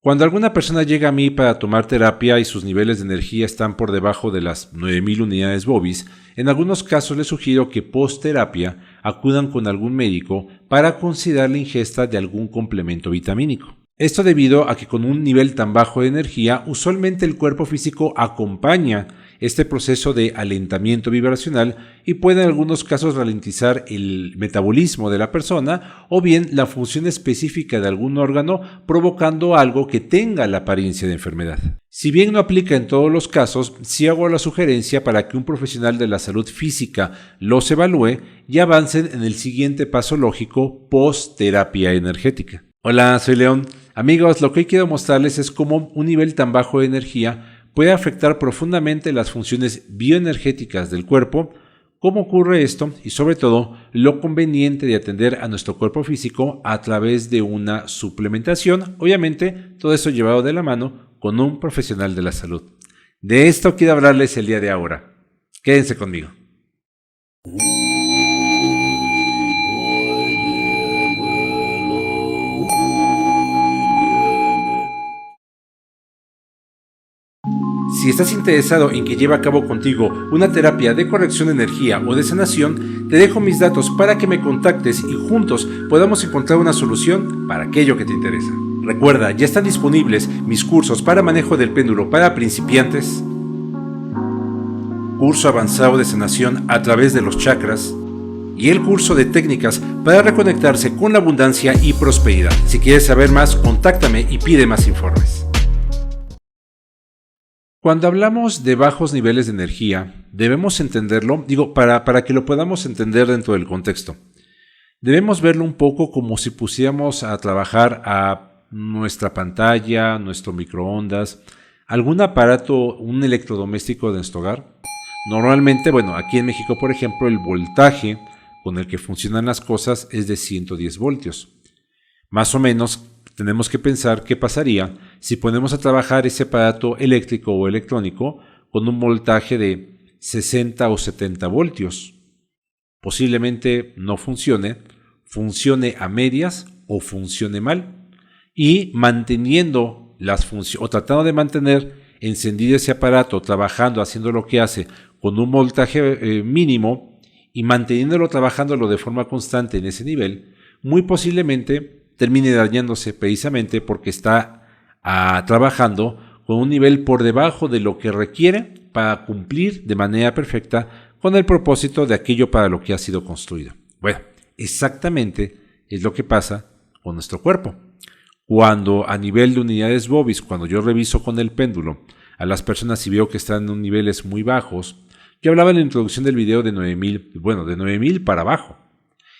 Cuando alguna persona llega a mí para tomar terapia y sus niveles de energía están por debajo de las 9000 unidades Bovis, en algunos casos les sugiero que post-terapia acudan con algún médico para considerar la ingesta de algún complemento vitamínico. Esto debido a que con un nivel tan bajo de energía, usualmente el cuerpo físico acompaña este proceso de alentamiento vibracional y puede en algunos casos ralentizar el metabolismo de la persona o bien la función específica de algún órgano, provocando algo que tenga la apariencia de enfermedad. Si bien no aplica en todos los casos, sí hago la sugerencia para que un profesional de la salud física los evalúe y avancen en el siguiente paso lógico post-terapia energética. Hola, soy León. Amigos, lo que hoy quiero mostrarles es cómo un nivel tan bajo de energía puede afectar profundamente las funciones bioenergéticas del cuerpo, cómo ocurre esto y sobre todo lo conveniente de atender a nuestro cuerpo físico a través de una suplementación, obviamente todo eso llevado de la mano con un profesional de la salud. De esto quiero hablarles el día de ahora. Quédense conmigo. Si estás interesado en que lleve a cabo contigo una terapia de corrección de energía o de sanación, te dejo mis datos para que me contactes y juntos podamos encontrar una solución para aquello que te interesa. Recuerda, ya están disponibles mis cursos para manejo del péndulo para principiantes, curso avanzado de sanación a través de los chakras y el curso de técnicas para reconectarse con la abundancia y prosperidad. Si quieres saber más, contáctame y pide más informes. Cuando hablamos de bajos niveles de energía, debemos entenderlo, para que lo podamos entender dentro del contexto. Debemos verlo un poco como si pusiéramos a trabajar a nuestra pantalla, nuestro microondas, algún aparato, un electrodoméstico de nuestro hogar. Normalmente, aquí en México, por ejemplo, el voltaje con el que funcionan las cosas es de 110 voltios. Más o menos tenemos que pensar qué pasaría si ponemos a trabajar ese aparato eléctrico o electrónico con un voltaje de 60 o 70 voltios. Posiblemente no funcione a medias o funcione mal. Y manteniendo las funciones o tratando de mantener encendido ese aparato, trabajando, haciendo lo que hace con un voltaje mínimo y manteniéndolo trabajándolo de forma constante en ese nivel, muy posiblemente termine dañándose precisamente porque está trabajando con un nivel por debajo de lo que requiere para cumplir de manera perfecta con el propósito de aquello para lo que ha sido construido. Bueno, exactamente es lo que pasa con nuestro cuerpo. Cuando a nivel de unidades Bovis, cuando yo reviso con el péndulo a las personas y veo que están en niveles muy bajos, yo hablaba en la introducción del video de 9000, de 9000 para abajo.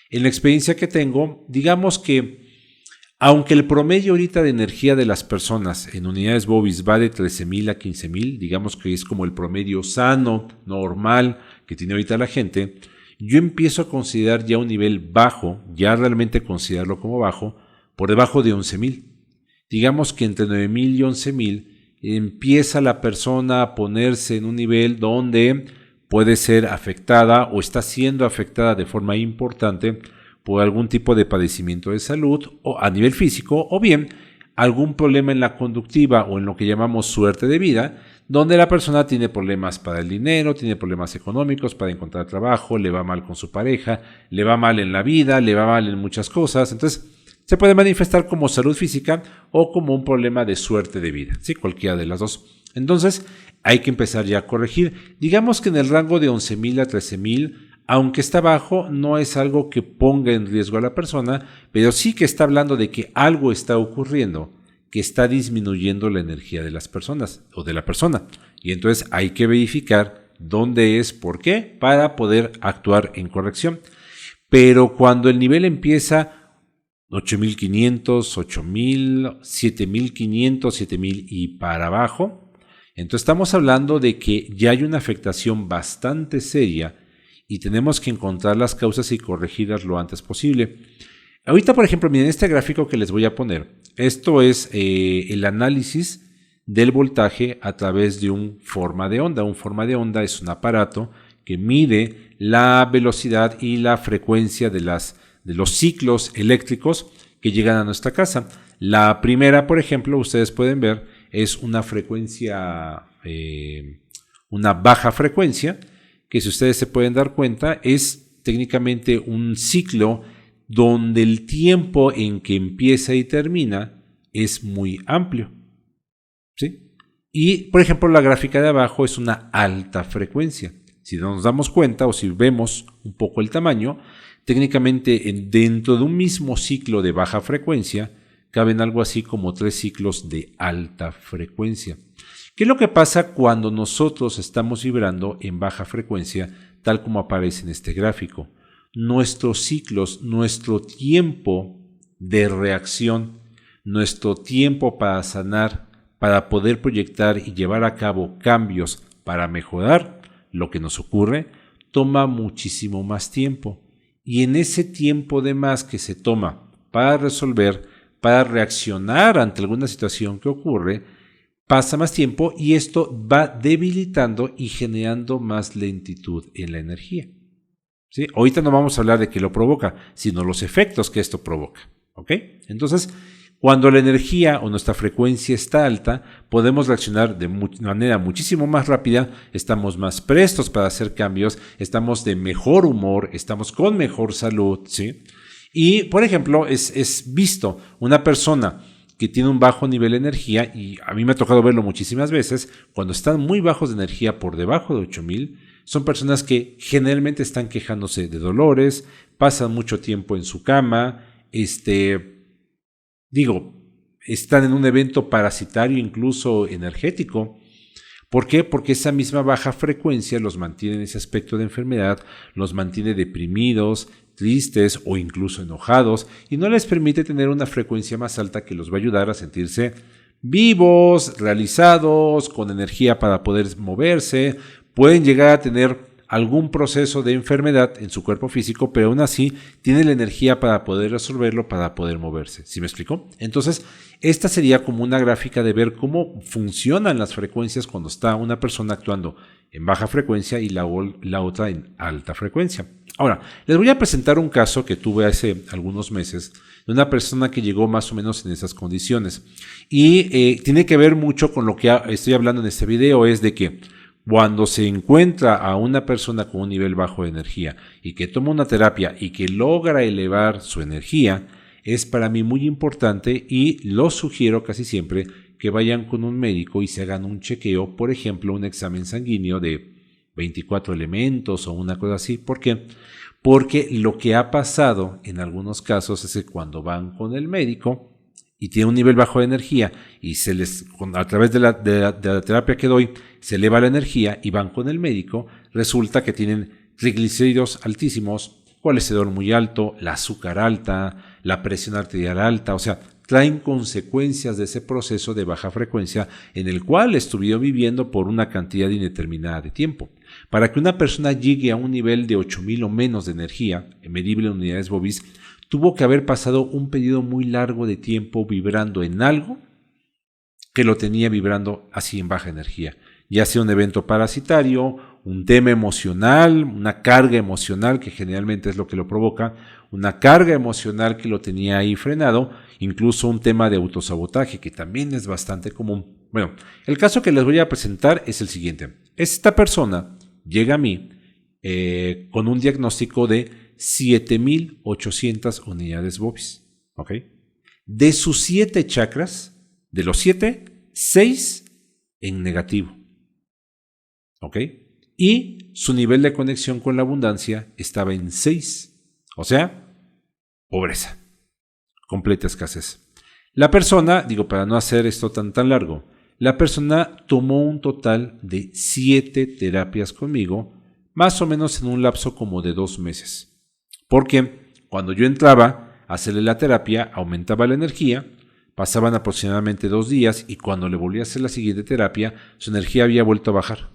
En la experiencia que tengo, digamos que aunque el promedio ahorita de energía de las personas en unidades Bovis va de 13,000 a 15,000, digamos que es como el promedio sano, normal que tiene ahorita la gente, yo empiezo a considerar ya un nivel bajo, ya realmente considerarlo como bajo, por debajo de 11,000. Digamos que entre 9,000 y 11,000 empieza la persona a ponerse en un nivel donde puede ser afectada o está siendo afectada de forma importante por algún tipo de padecimiento de salud o a nivel físico o bien algún problema en la conductiva o en lo que llamamos suerte de vida, donde la persona tiene problemas para el dinero, tiene problemas económicos para encontrar trabajo, le va mal con su pareja, le va mal en la vida, le va mal en muchas cosas. Entonces se puede manifestar como salud física o como un problema de suerte de vida, ¿sí? Cualquiera de las dos. Entonces hay que empezar ya a corregir. Digamos que en el rango de 11,000 a 13,000, aunque está bajo, no es algo que ponga en riesgo a la persona, pero sí que está hablando de que algo está ocurriendo, que está disminuyendo la energía de las personas o de la persona. Y entonces hay que verificar dónde es, por qué, para poder actuar en corrección. Pero cuando el nivel empieza 8,500, 8,000, 7,500, 7,000 y para abajo, entonces estamos hablando de que ya hay una afectación bastante seria y tenemos que encontrar las causas y corregirlas lo antes posible. Ahorita, por ejemplo, miren este gráfico que les voy a poner. Esto es el análisis del voltaje a través de un forma de onda. Un forma de onda es un aparato que mide la velocidad y la frecuencia de los ciclos eléctricos que llegan a nuestra casa. La primera, por ejemplo, ustedes pueden ver, es una frecuencia, una baja frecuencia, que si ustedes se pueden dar cuenta, es técnicamente un ciclo donde el tiempo en que empieza y termina es muy amplio, ¿sí? Y, por ejemplo, la gráfica de abajo es una alta frecuencia. Si nos damos cuenta o si vemos un poco el tamaño, técnicamente dentro de un mismo ciclo de baja frecuencia caben algo así como 3 ciclos de alta frecuencia. ¿Qué es lo que pasa cuando nosotros estamos vibrando en baja frecuencia, tal como aparece en este gráfico? Nuestros ciclos, nuestro tiempo de reacción, nuestro tiempo para sanar, para poder proyectar y llevar a cabo cambios para mejorar lo que nos ocurre, toma muchísimo más tiempo. Y en ese tiempo de más que se toma para resolver, para reaccionar ante alguna situación que ocurre, pasa más tiempo y esto va debilitando y generando más lentitud en la energía. ¿Sí? Ahorita no vamos a hablar de qué lo provoca, sino los efectos que esto provoca. ¿Ok? Entonces, cuando la energía o nuestra frecuencia está alta, podemos reaccionar de manera muchísimo más rápida, estamos más prestos para hacer cambios, estamos de mejor humor, estamos con mejor salud, ¿sí? Y, por ejemplo, es visto una persona que tiene un bajo nivel de energía, y a mí me ha tocado verlo muchísimas veces, cuando están muy bajos de energía por debajo de 8000, son personas que generalmente están quejándose de dolores, pasan mucho tiempo en su cama, están en un evento parasitario, incluso energético. ¿Por qué? Porque esa misma baja frecuencia los mantiene en ese aspecto de enfermedad, los mantiene deprimidos, tristes o incluso enojados y no les permite tener una frecuencia más alta que los va a ayudar a sentirse vivos, realizados, con energía para poder moverse. Pueden llegar a tener algún proceso de enfermedad en su cuerpo físico, pero aún así tiene la energía para poder resolverlo, para poder moverse. ¿Sí me explico? Entonces, esta sería como una gráfica de ver cómo funcionan las frecuencias cuando está una persona actuando en baja frecuencia y la otra en alta frecuencia. Ahora, les voy a presentar un caso que tuve hace algunos meses de una persona que llegó más o menos en esas condiciones. Y tiene que ver mucho con lo que estoy hablando en este video, es de que cuando se encuentra a una persona con un nivel bajo de energía y que toma una terapia y que logra elevar su energía, es para mí muy importante y lo sugiero casi siempre que vayan con un médico y se hagan un chequeo, por ejemplo, un examen sanguíneo de 24 elementos o una cosa así. ¿Por qué? Porque lo que ha pasado en algunos casos es que cuando van con el médico y tiene un nivel bajo de energía y a través de la terapia que doy se eleva la energía y van con el médico, resulta que tienen triglicéridos altísimos, colesterol muy alto, la azúcar alta, la presión arterial alta, o sea, traen consecuencias de ese proceso de baja frecuencia en el cual estuvieron viviendo por una cantidad indeterminada de tiempo. Para que una persona llegue a un nivel de 8000 o menos de energía, medible en unidades Bovis, tuvo que haber pasado un periodo muy largo de tiempo vibrando en algo que lo tenía vibrando así en baja energía, ya sea un evento parasitario, un tema emocional, una carga emocional que generalmente es lo que lo provoca, una carga emocional que lo tenía ahí frenado, incluso un tema de autosabotaje que también es bastante común. Bueno, el caso que les voy a presentar es el siguiente. Esta persona llega a mí con un diagnóstico de 7800 unidades Bovis. ¿Ok? De sus 7 chakras, de los 7, 6 en negativo. ¿Ok? Y su nivel de conexión con la abundancia estaba en 6. O sea, pobreza. Completa escasez. La persona, para no hacer esto tan largo, la persona tomó un total de 7 terapias conmigo, más o menos en un lapso como de 2 meses. Porque cuando yo entraba a hacerle la terapia, aumentaba la energía, pasaban aproximadamente 2 días y cuando le volví a hacer la siguiente terapia, su energía había vuelto a bajar.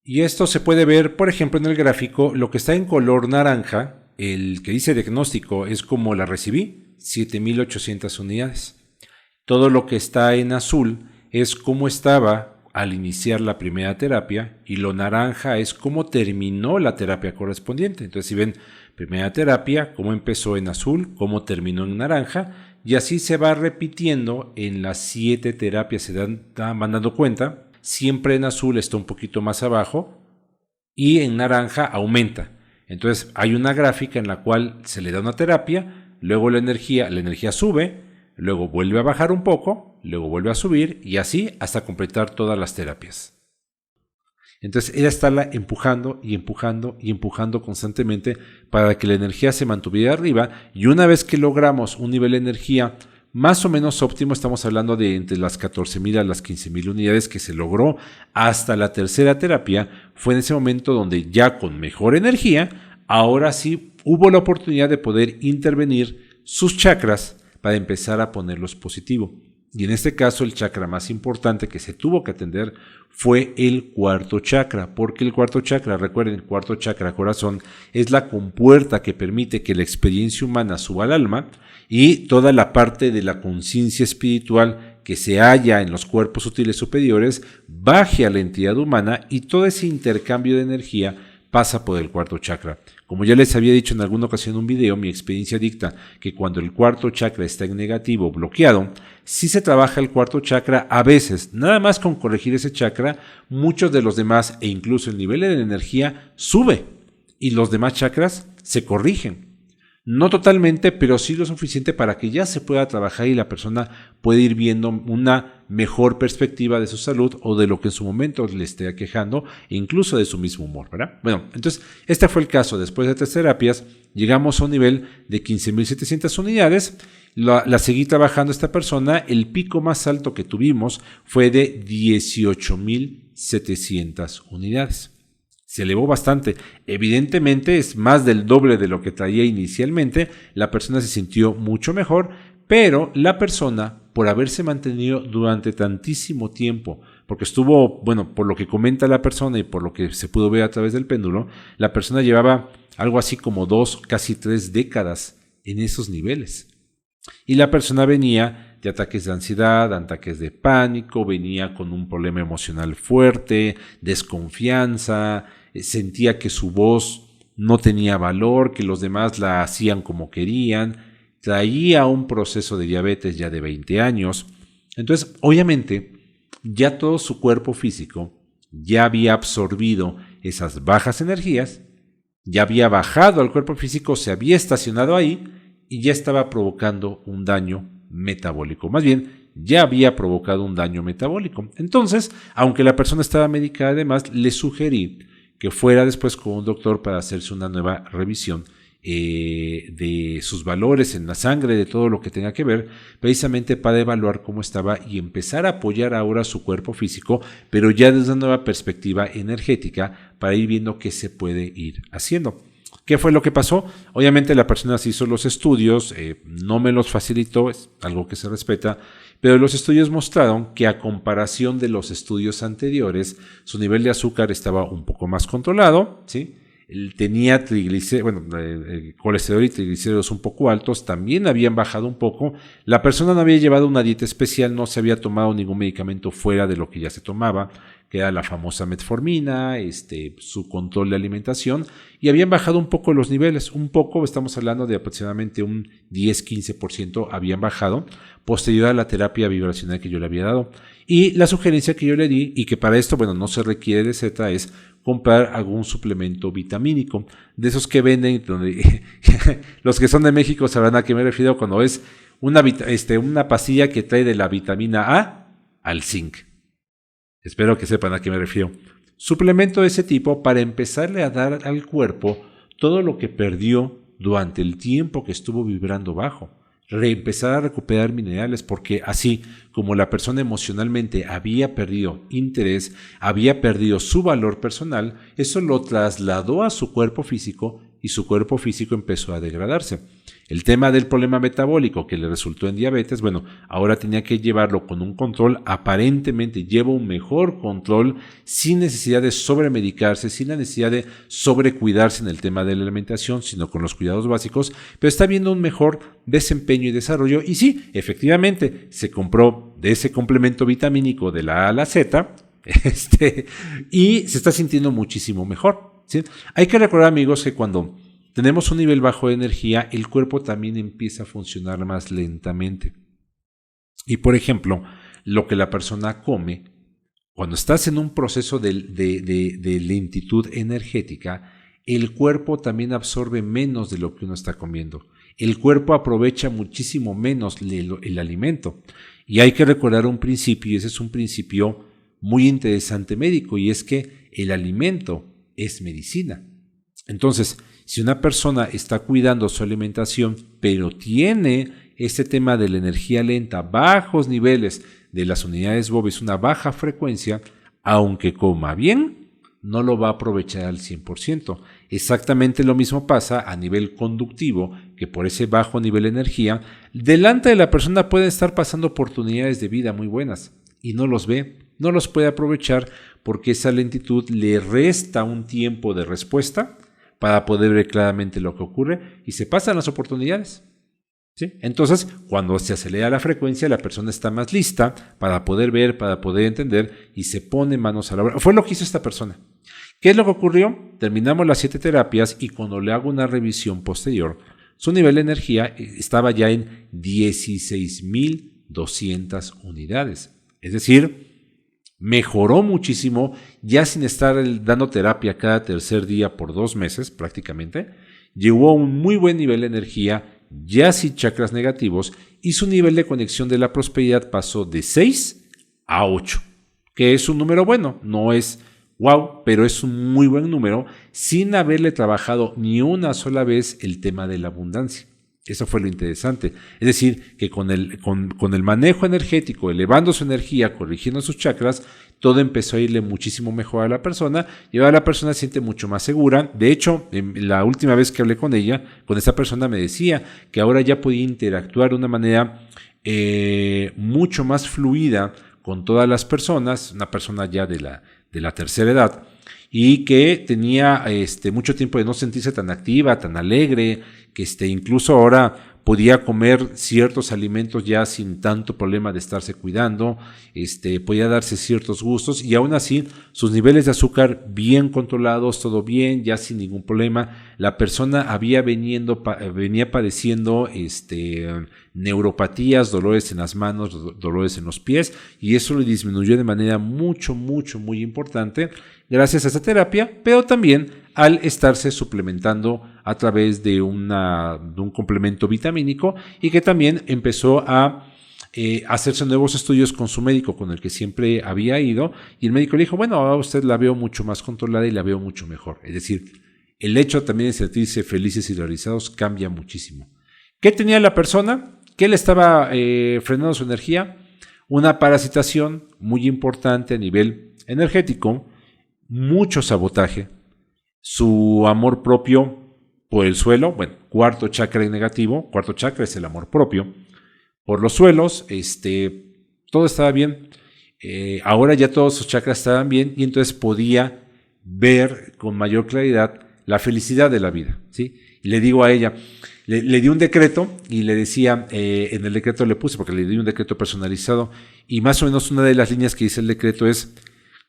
Y esto se puede ver, por ejemplo, en el gráfico, lo que está en color naranja, el que dice diagnóstico es como la recibí, 7800 unidades. Todo lo que está en azul es cómo estaba al iniciar la primera terapia y lo naranja es cómo terminó la terapia correspondiente. Entonces, si ven primera terapia, cómo empezó en azul, cómo terminó en naranja y así se va repitiendo en las 7 terapias, se van dando cuenta. Siempre en azul está un poquito más abajo y en naranja aumenta. Entonces hay una gráfica en la cual se le da una terapia, luego la energía sube, luego vuelve a bajar un poco, luego vuelve a subir y así hasta completar todas las terapias. Entonces era estarla empujando y empujando y empujando constantemente para que la energía se mantuviera arriba, y una vez que logramos un nivel de energía más o menos óptimo, estamos hablando de entre las 14,000 a las 15,000 unidades que se logró hasta la tercera terapia, fue en ese momento donde ya con mejor energía, ahora sí hubo la oportunidad de poder intervenir sus chakras para empezar a ponerlos positivo. Y en este caso el chakra más importante que se tuvo que atender fue el cuarto chakra, porque el cuarto chakra, recuerden, el cuarto chakra corazón es la compuerta que permite que la experiencia humana suba al alma, y toda la parte de la conciencia espiritual que se halla en los cuerpos sutiles superiores baje a la entidad humana, y todo ese intercambio de energía pasa por el cuarto chakra. Como ya les había dicho en alguna ocasión en un video, mi experiencia dicta que cuando el cuarto chakra está en negativo, bloqueado, si se trabaja el cuarto chakra, a veces, nada más con corregir ese chakra, muchos de los demás e incluso el nivel de energía sube y los demás chakras se corrigen. No totalmente, pero sí lo suficiente para que ya se pueda trabajar y la persona puede ir viendo una mejor perspectiva de su salud o de lo que en su momento le esté aquejando, e incluso de su mismo humor, ¿verdad? Bueno, entonces este fue el caso. Después de 3 terapias llegamos a un nivel de 15,700 unidades. La seguí trabajando esta persona. El pico más alto que tuvimos fue de 18,700 unidades. Se elevó bastante. Evidentemente es más del doble de lo que traía inicialmente. La persona se sintió mucho mejor, pero la persona, por haberse mantenido durante tantísimo tiempo, porque estuvo, bueno, por lo que comenta la persona y por lo que se pudo ver a través del péndulo, la persona llevaba algo así como 2, casi 3 décadas en esos niveles. Y la persona venía de ataques de ansiedad, ataques de pánico, venía con un problema emocional fuerte, desconfianza, sentía que su voz no tenía valor, que los demás la hacían como querían, traía un proceso de diabetes ya de 20 años. Entonces, obviamente, ya todo su cuerpo físico ya había absorbido esas bajas energías, ya había bajado al cuerpo físico, se había estacionado ahí y ya estaba provocando un daño metabólico. Más bien, ya había provocado un daño metabólico. Entonces, aunque la persona estaba medicada, además, le sugerí que fuera después con un doctor para hacerse una nueva revisión de sus valores en la sangre, de todo lo que tenga que ver, precisamente para evaluar cómo estaba y empezar a apoyar ahora su cuerpo físico, pero ya desde una nueva perspectiva energética, para ir viendo qué se puede ir haciendo. ¿Qué fue lo que pasó? Obviamente la persona se hizo los estudios, no me los facilitó, es algo que se respeta, pero los estudios mostraron que a comparación de los estudios anteriores, su nivel de azúcar estaba un poco más controlado, ¿sí? Tenía colesterol y triglicéridos un poco altos, también habían bajado un poco. La persona no había llevado una dieta especial, no se había tomado ningún medicamento fuera de lo que ya se tomaba, que era la famosa metformina, su control de alimentación, y habían bajado un poco los niveles, un poco, estamos hablando de aproximadamente un 10-15% habían bajado, posterior a la terapia vibracional que yo le había dado. Y la sugerencia que yo le di, y que para esto, bueno, no se requiere de Z, es comprar algún suplemento vitamínico, de esos que venden, donde los que son de México sabrán a qué me refiero cuando es una pastilla que trae de la vitamina A al zinc. Espero que sepan a qué me refiero. Suplemento de ese tipo para empezarle a dar al cuerpo todo lo que perdió durante el tiempo que estuvo vibrando bajo. Reempezar a recuperar minerales, porque así como la persona emocionalmente había perdido interés, había perdido su valor personal, eso lo trasladó a su cuerpo físico y su cuerpo físico empezó a degradarse. El tema del problema metabólico que le resultó en diabetes, bueno, ahora tenía que llevarlo con un control, aparentemente lleva un mejor control sin necesidad de sobremedicarse, sin la necesidad de sobrecuidarse en el tema de la alimentación, sino con los cuidados básicos, pero está viendo un mejor desempeño y desarrollo. Y sí, efectivamente, se compró de ese complemento vitamínico de la A a la Z, y se está sintiendo muchísimo mejor, ¿sí? Hay que recordar, amigos, que cuando tenemos un nivel bajo de energía, el cuerpo también empieza a funcionar más lentamente. Y por ejemplo, lo que la persona come, cuando estás en un proceso de lentitud energética, el cuerpo también absorbe menos de lo que uno está comiendo. El cuerpo aprovecha muchísimo menos el alimento. Y hay que recordar un principio, y ese es un principio muy interesante médico, y es que el alimento es medicina. Entonces, si una persona está cuidando su alimentación, pero tiene este tema de la energía lenta, bajos niveles de las unidades Bovis, una baja frecuencia, aunque coma bien, no lo va a aprovechar al 100%. Exactamente lo mismo pasa a nivel conductivo, que por ese bajo nivel de energía, delante de la persona pueden estar pasando oportunidades de vida muy buenas y no los ve, no los puede aprovechar porque esa lentitud le resta un tiempo de respuesta para poder ver claramente lo que ocurre y se pasan las oportunidades. ¿Sí? Entonces, cuando se acelera la frecuencia, la persona está más lista para poder ver, para poder entender y se pone manos a la obra. Fue lo que hizo esta persona. ¿Qué es lo que ocurrió? Terminamos las 7 terapias y cuando le hago una revisión posterior, su nivel de energía estaba ya en 16,200 unidades. Es decir, mejoró muchísimo, ya sin estar dando terapia cada tercer día por 2 meses prácticamente. Llegó a un muy buen nivel de energía, ya sin chakras negativos, y su nivel de conexión de la prosperidad pasó de 6 a 8, que es un número bueno, no es wow, pero es un muy buen número, sin haberle trabajado ni una sola vez el tema de la abundancia. Eso fue lo interesante. Es decir, que con el manejo energético, elevando su energía, corrigiendo sus chakras, todo empezó a irle muchísimo mejor a la persona y ahora la persona se siente mucho más segura. De hecho, la última vez que hablé con ella, con esa persona me decía que ahora ya podía interactuar de una manera mucho más fluida con todas las personas, una persona ya de la tercera edad, y que tenía mucho tiempo de no sentirse tan activa, tan alegre, que incluso ahora podía comer ciertos alimentos ya sin tanto problema de estarse cuidando, podía darse ciertos gustos y aún así sus niveles de azúcar bien controlados, todo bien, ya sin ningún problema. La persona venía padeciendo neuropatías, dolores en las manos, dolores en los pies, y eso le disminuyó de manera muy importante gracias a esta terapia, pero también al estarse suplementando a través de un complemento vitamínico, y que también empezó a hacerse nuevos estudios con su médico con el que siempre había ido, y el médico le dijo, bueno, ahora usted la veo mucho más controlada y la veo mucho mejor. Es decir, el hecho también de sentirse felices y realizados cambia muchísimo. ¿Qué tenía la persona? ¿Qué le estaba frenando su energía? Una parasitación muy importante a nivel energético, mucho sabotaje, su amor propio por el suelo, bueno, cuarto chakra negativo, cuarto chakra es el amor propio, por los suelos, todo estaba bien, ahora ya todos sus chakras estaban bien y entonces podía ver con mayor claridad la felicidad de la vida, ¿sí? Y le digo a ella, le di un decreto y le decía, en el decreto le puse, porque le di un decreto personalizado, y más o menos una de las líneas que dice el decreto es,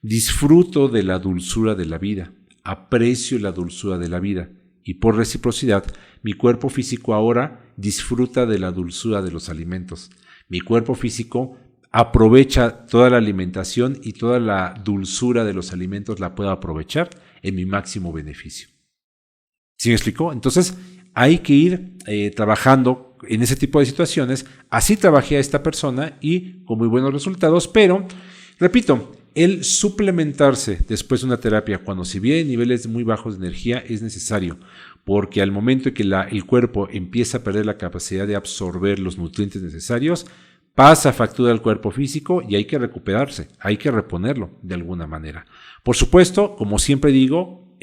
disfruto de la dulzura de la vida, aprecio la dulzura de la vida, y por reciprocidad, mi cuerpo físico ahora disfruta de la dulzura de los alimentos. Mi cuerpo físico aprovecha toda la alimentación y toda la dulzura de los alimentos la puedo aprovechar en mi máximo beneficio. ¿Sí me explicó? Entonces, hay que ir trabajando en ese tipo de situaciones. Así trabajé a esta persona y con muy buenos resultados, pero, repito, el suplementarse después de una terapia cuando se viene en niveles muy bajos de energía es necesario, porque al momento en que el cuerpo empieza a perder la capacidad de absorber los nutrientes necesarios, pasa factura al cuerpo físico y hay que recuperarse, hay que reponerlo de alguna manera. Por supuesto, como siempre digo,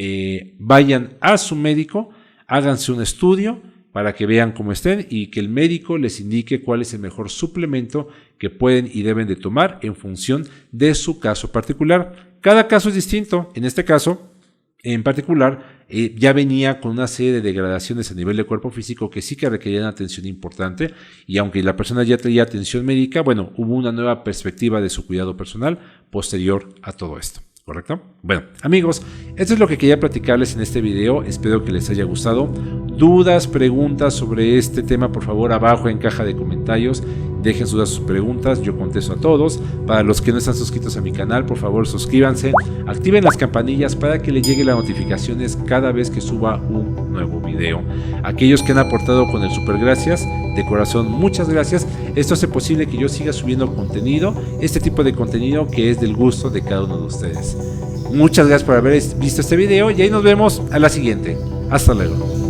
vayan a su médico, háganse un estudio para que vean cómo estén y que el médico les indique cuál es el mejor suplemento que pueden y deben de tomar en función de su caso particular. Cada caso es distinto. En este caso, en particular, ya venía con una serie de degradaciones a nivel de cuerpo físico que sí que requerían atención importante, y aunque la persona ya traía atención médica, bueno, hubo una nueva perspectiva de su cuidado personal posterior a todo esto. ¿Correcto? Bueno, amigos, esto es lo que quería platicarles en este video. Espero que les haya gustado. Dudas, preguntas sobre este tema, por favor, abajo en caja de comentarios. Dejen sus preguntas, yo contesto a todos. Para los que no están suscritos a mi canal, por favor, suscríbanse. Activen las campanillas para que les lleguen las notificaciones cada vez que suba un nuevo video. Aquellos que han aportado con el super gracias, de corazón, muchas gracias. Esto hace posible que yo siga subiendo contenido, este tipo de contenido que es del gusto de cada uno de ustedes. Muchas gracias por haber visto este video y ahí nos vemos a la siguiente. Hasta luego.